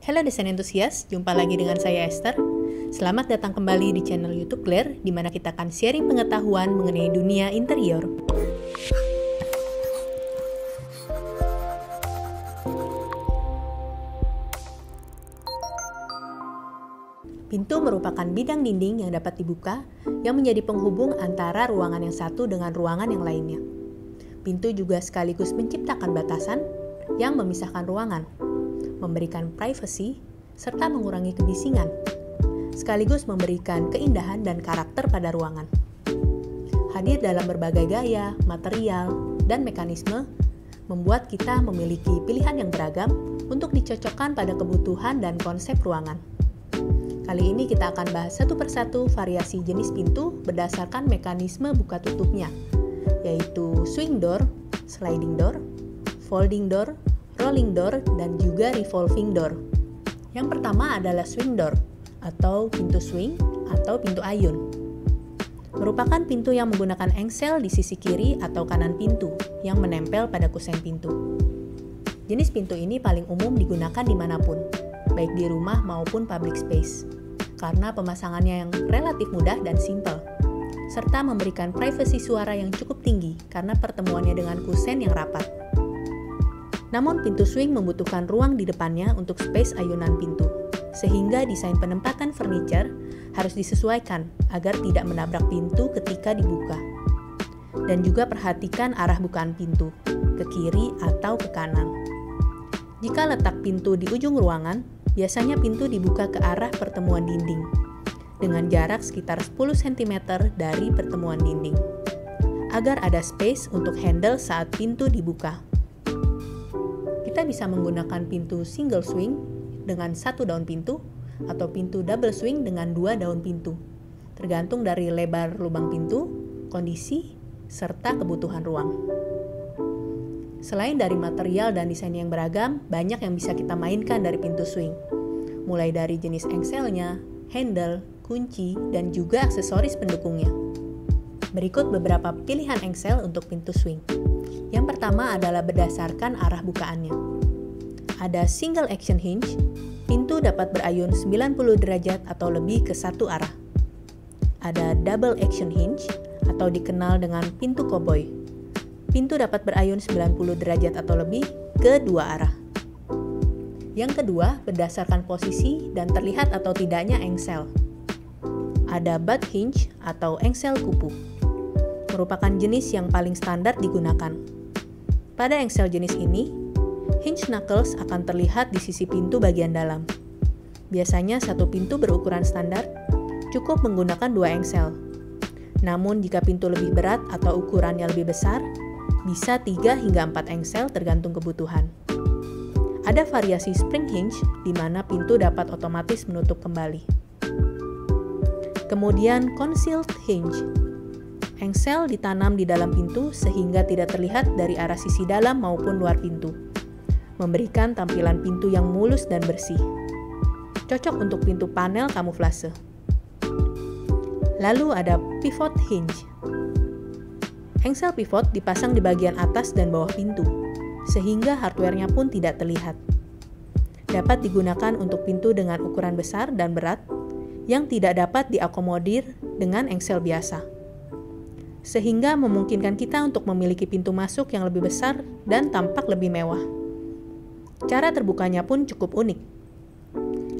Halo desain entusias, jumpa lagi dengan saya Esther. Selamat datang kembali di channel YouTube Glare, di mana kita akan sharing pengetahuan mengenai dunia interior. Pintu merupakan bidang dinding yang dapat dibuka, yang menjadi penghubung antara ruangan yang satu dengan ruangan yang lainnya. Pintu juga sekaligus menciptakan batasan yang memisahkan ruangan, memberikan privasi, serta mengurangi kebisingan, sekaligus memberikan keindahan dan karakter pada ruangan. Hadir dalam berbagai gaya, material, dan mekanisme, membuat kita memiliki pilihan yang beragam untuk dicocokkan pada kebutuhan dan konsep ruangan. Kali ini kita akan bahas satu persatu variasi jenis pintu berdasarkan mekanisme buka tutupnya, yaitu swing door, sliding door, folding door, rolling door, dan juga revolving door. Yang pertama adalah swing door, atau pintu swing, atau pintu ayun. Merupakan pintu yang menggunakan engsel di sisi kiri atau kanan pintu, yang menempel pada kusen pintu. Jenis pintu ini paling umum digunakan dimanapun, baik di rumah maupun public space, karena pemasangannya yang relatif mudah dan simpel, serta memberikan privasi suara yang cukup tinggi karena pertemuannya dengan kusen yang rapat. Namun pintu swing membutuhkan ruang di depannya untuk space ayunan pintu, sehingga desain penempatan furniture harus disesuaikan agar tidak menabrak pintu ketika dibuka. Dan juga perhatikan arah bukaan pintu, ke kiri atau ke kanan. Jika letak pintu di ujung ruangan, biasanya pintu dibuka ke arah pertemuan dinding, dengan jarak sekitar 10 cm dari pertemuan dinding, agar ada space untuk handle saat pintu dibuka. Kita bisa menggunakan pintu single swing dengan 1 daun pintu atau pintu double swing dengan 2 daun pintu, tergantung dari lebar lubang pintu, kondisi, serta kebutuhan ruang. Selain dari material dan desain yang beragam, banyak yang bisa kita mainkan dari pintu swing, mulai dari jenis engselnya, handle, kunci, dan juga aksesoris pendukungnya. Berikut beberapa pilihan engsel untuk pintu swing. Yang pertama adalah berdasarkan arah bukaannya. Ada single action hinge, pintu dapat berayun 90 derajat atau lebih ke satu arah. Ada double action hinge, atau dikenal dengan pintu koboi. Pintu dapat berayun 90 derajat atau lebih ke dua arah. Yang kedua, berdasarkan posisi dan terlihat atau tidaknya engsel. Ada butt hinge atau engsel kupu. Merupakan jenis yang paling standar digunakan. Pada engsel jenis ini, hinge knuckles akan terlihat di sisi pintu bagian dalam. Biasanya satu pintu berukuran standar cukup menggunakan 2 engsel. Namun jika pintu lebih berat atau ukurannya lebih besar, bisa 3 hingga 4 engsel tergantung kebutuhan. Ada variasi spring hinge di mana pintu dapat otomatis menutup kembali. Kemudian concealed hinge. Engsel ditanam di dalam pintu sehingga tidak terlihat dari arah sisi dalam maupun luar pintu, memberikan tampilan pintu yang mulus dan bersih. Cocok untuk pintu panel kamuflase. Lalu ada pivot hinge. Engsel pivot dipasang di bagian atas dan bawah pintu, sehingga hardware-nya pun tidak terlihat. Dapat digunakan untuk pintu dengan ukuran besar dan berat, yang tidak dapat diakomodir dengan engsel biasa, sehingga memungkinkan kita untuk memiliki pintu masuk yang lebih besar dan tampak lebih mewah. Cara terbukanya pun cukup unik.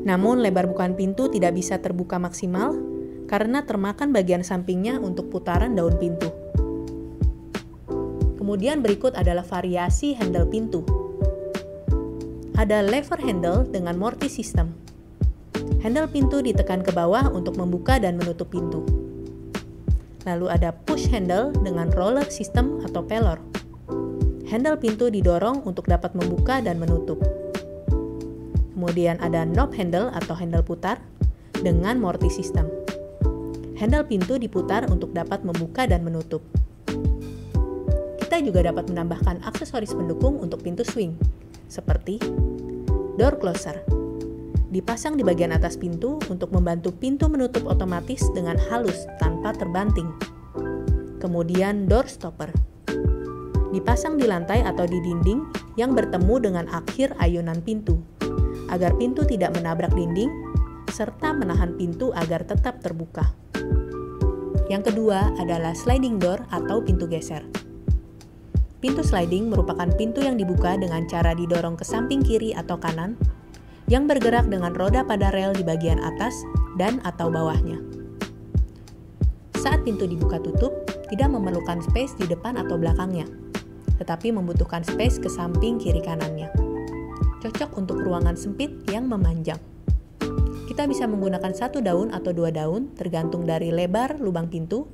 Namun lebar bukaan pintu tidak bisa terbuka maksimal karena termakan bagian sampingnya untuk putaran daun pintu. Kemudian berikut adalah variasi handle pintu. Ada lever handle dengan mortise system. Handle pintu ditekan ke bawah untuk membuka dan menutup pintu. Lalu ada push handle dengan roller system atau pelor. Handle pintu didorong untuk dapat membuka dan menutup. Kemudian ada knob handle atau handle putar dengan mortise system. Handle pintu diputar untuk dapat membuka dan menutup. Kita juga dapat menambahkan aksesoris pendukung untuk pintu swing, seperti door closer. Dipasang di bagian atas pintu untuk membantu pintu menutup otomatis dengan halus tanpa terbanting. Kemudian door stopper. Dipasang di lantai atau di dinding yang bertemu dengan akhir ayunan pintu, agar pintu tidak menabrak dinding, serta menahan pintu agar tetap terbuka. Yang kedua adalah sliding door atau pintu geser. Pintu sliding merupakan pintu yang dibuka dengan cara didorong ke samping kiri atau kanan, yang bergerak dengan roda pada rel di bagian atas dan atau bawahnya. Saat pintu dibuka tutup, tidak memerlukan space di depan atau belakangnya, tetapi membutuhkan space ke samping kiri kanannya. Cocok untuk ruangan sempit yang memanjang. Kita bisa menggunakan 1 daun atau 2 daun tergantung dari lebar lubang pintu,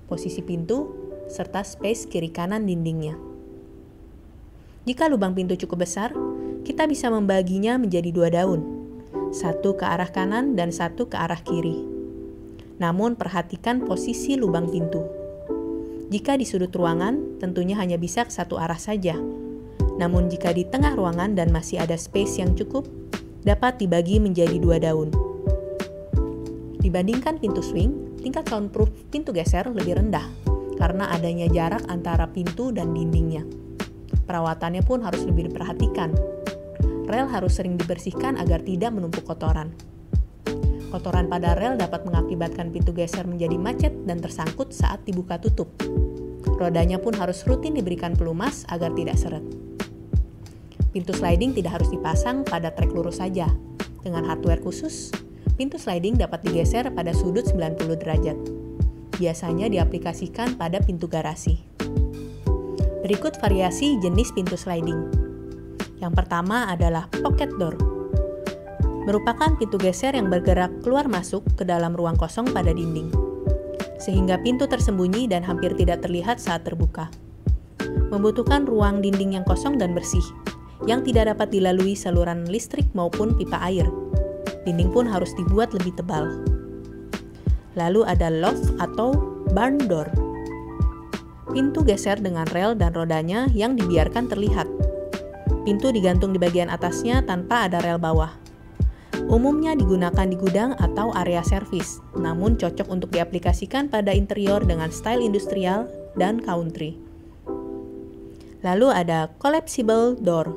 posisi pintu, serta space kiri kanan dindingnya. Jika lubang pintu cukup besar, kita bisa membaginya menjadi 2 daun, 1 ke arah kanan dan 1 ke arah kiri. Namun perhatikan posisi lubang pintu. Jika di sudut ruangan, tentunya hanya bisa ke satu arah saja. Namun jika di tengah ruangan dan masih ada space yang cukup, dapat dibagi menjadi 2 daun. Dibandingkan pintu swing, tingkat soundproof pintu geser lebih rendah karena adanya jarak antara pintu dan dindingnya. Perawatannya pun harus lebih diperhatikan. Rel harus sering dibersihkan agar tidak menumpuk kotoran. Kotoran pada rel dapat mengakibatkan pintu geser menjadi macet dan tersangkut saat dibuka tutup. Rodanya pun harus rutin diberikan pelumas agar tidak seret. Pintu sliding tidak harus dipasang pada trek lurus saja. Dengan hardware khusus, pintu sliding dapat digeser pada sudut 90 derajat. Biasanya diaplikasikan pada pintu garasi. Berikut variasi jenis pintu sliding. Yang pertama adalah pocket door. Merupakan pintu geser yang bergerak keluar masuk ke dalam ruang kosong pada dinding, sehingga pintu tersembunyi dan hampir tidak terlihat saat terbuka. Membutuhkan ruang dinding yang kosong dan bersih, yang tidak dapat dilalui saluran listrik maupun pipa air. Dinding pun harus dibuat lebih tebal. Lalu ada loft atau barn door. Pintu geser dengan rel dan rodanya yang dibiarkan terlihat. Pintu digantung di bagian atasnya tanpa ada rel bawah. Umumnya digunakan di gudang atau area servis, namun cocok untuk diaplikasikan pada interior dengan style industrial dan country. Lalu ada collapsible door.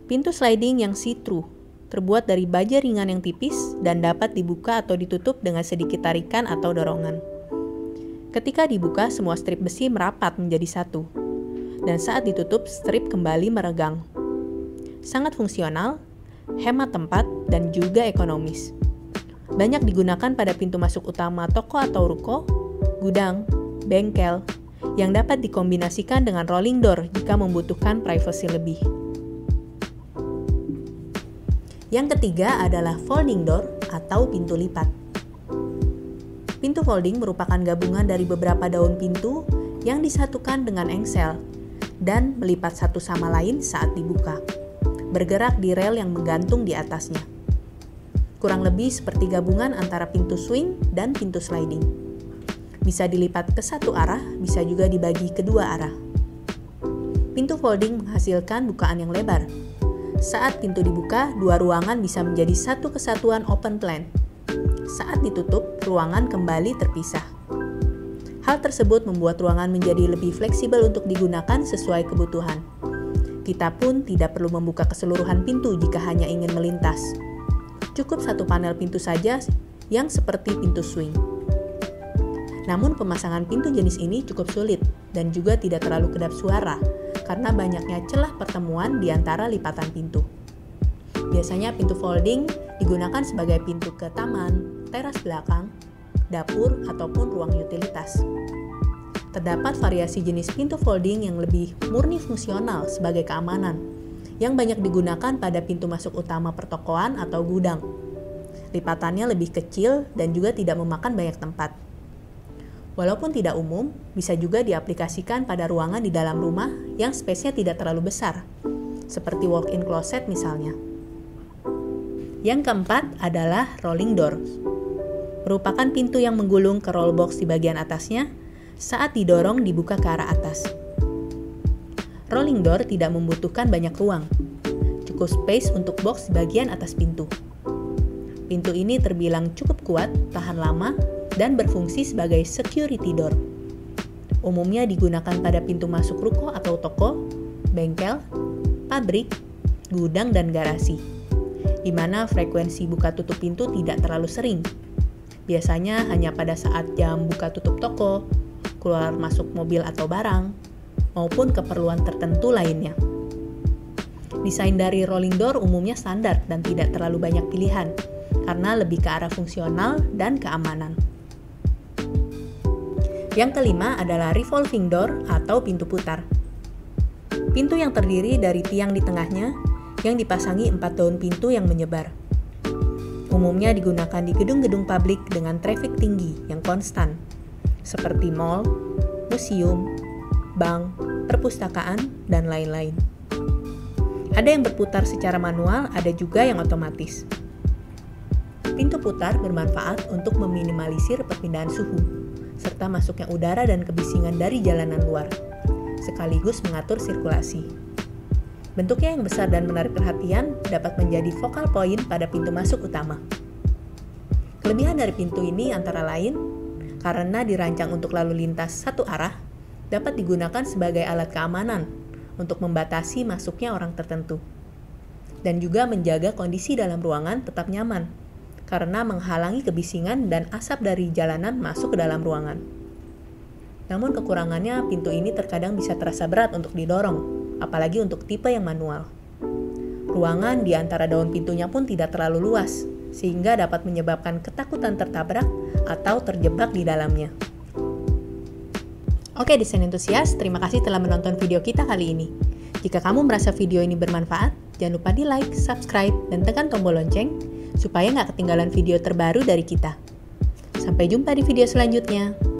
Pintu sliding yang see-through, terbuat dari baja ringan yang tipis dan dapat dibuka atau ditutup dengan sedikit tarikan atau dorongan. Ketika dibuka, semua strip besi merapat menjadi satu, dan saat ditutup, strip kembali meregang. Sangat fungsional, hemat tempat, dan juga ekonomis. Banyak digunakan pada pintu masuk utama toko atau ruko, gudang, bengkel, yang dapat dikombinasikan dengan rolling door jika membutuhkan privasi lebih. Yang ketiga adalah folding door atau pintu lipat. Pintu folding merupakan gabungan dari beberapa daun pintu yang disatukan dengan engsel dan melipat satu sama lain saat dibuka, bergerak di rel yang menggantung di atasnya. Kurang lebih seperti gabungan antara pintu swing dan pintu sliding. Bisa dilipat ke satu arah, bisa juga dibagi ke 2 arah. Pintu folding menghasilkan bukaan yang lebar. Saat pintu dibuka, 2 ruangan bisa menjadi satu kesatuan open plan. Saat ditutup, ruangan kembali terpisah. Hal tersebut membuat ruangan menjadi lebih fleksibel untuk digunakan sesuai kebutuhan. Kita pun tidak perlu membuka keseluruhan pintu jika hanya ingin melintas. Cukup satu panel pintu saja yang seperti pintu swing. Namun pemasangan pintu jenis ini cukup sulit dan juga tidak terlalu kedap suara karena banyaknya celah pertemuan di antara lipatan pintu. Biasanya pintu folding digunakan sebagai pintu ke taman, teras belakang, dapur, ataupun ruang utilitas. Terdapat variasi jenis pintu folding yang lebih murni fungsional sebagai keamanan, yang banyak digunakan pada pintu masuk utama pertokoan atau gudang. Lipatannya lebih kecil dan juga tidak memakan banyak tempat. Walaupun tidak umum, bisa juga diaplikasikan pada ruangan di dalam rumah yang spesiesnya tidak terlalu besar, seperti walk-in closet misalnya. Yang keempat adalah rolling door. Merupakan pintu yang menggulung ke roll box di bagian atasnya saat didorong dibuka ke arah atas. Rolling door tidak membutuhkan banyak ruang, cukup space untuk box di bagian atas pintu. Pintu ini terbilang cukup kuat, tahan lama, dan berfungsi sebagai security door. Umumnya digunakan pada pintu masuk ruko atau toko, bengkel, pabrik, gudang, dan garasi. di mana frekuensi buka tutup pintu tidak terlalu sering. Biasanya hanya pada saat jam buka tutup toko, keluar masuk mobil atau barang, maupun keperluan tertentu lainnya. Desain dari rolling door umumnya standar dan tidak terlalu banyak pilihan, karena lebih ke arah fungsional dan keamanan. Yang kelima adalah revolving door atau pintu putar. Pintu yang terdiri dari tiang di tengahnya yang dipasangi 4 daun pintu yang menyebar. Umumnya digunakan di gedung-gedung publik dengan trafik tinggi yang konstan, seperti mall, museum, bank, perpustakaan, dan lain-lain. Ada yang berputar secara manual, ada juga yang otomatis. Pintu putar bermanfaat untuk meminimalisir perpindahan suhu, serta masuknya udara dan kebisingan dari jalanan luar, sekaligus mengatur sirkulasi. Bentuknya yang besar dan menarik perhatian dapat menjadi focal point pada pintu masuk utama. Kelebihan dari pintu ini antara lain, karena dirancang untuk lalu lintas satu arah, dapat digunakan sebagai alat keamanan untuk membatasi masuknya orang tertentu. Dan juga menjaga kondisi dalam ruangan tetap nyaman, karena menghalangi kebisingan dan asap dari jalanan masuk ke dalam ruangan. Namun kekurangannya, pintu ini terkadang bisa terasa berat untuk didorong, apalagi untuk tipe yang manual. Ruangan di antara daun pintunya pun tidak terlalu luas, sehingga dapat menyebabkan ketakutan tertabrak atau terjebak di dalamnya. Oke desain entusias, terima kasih telah menonton video kita kali ini. Jika kamu merasa video ini bermanfaat, jangan lupa di like, subscribe, dan tekan tombol lonceng, supaya nggak ketinggalan video terbaru dari kita. Sampai jumpa di video selanjutnya.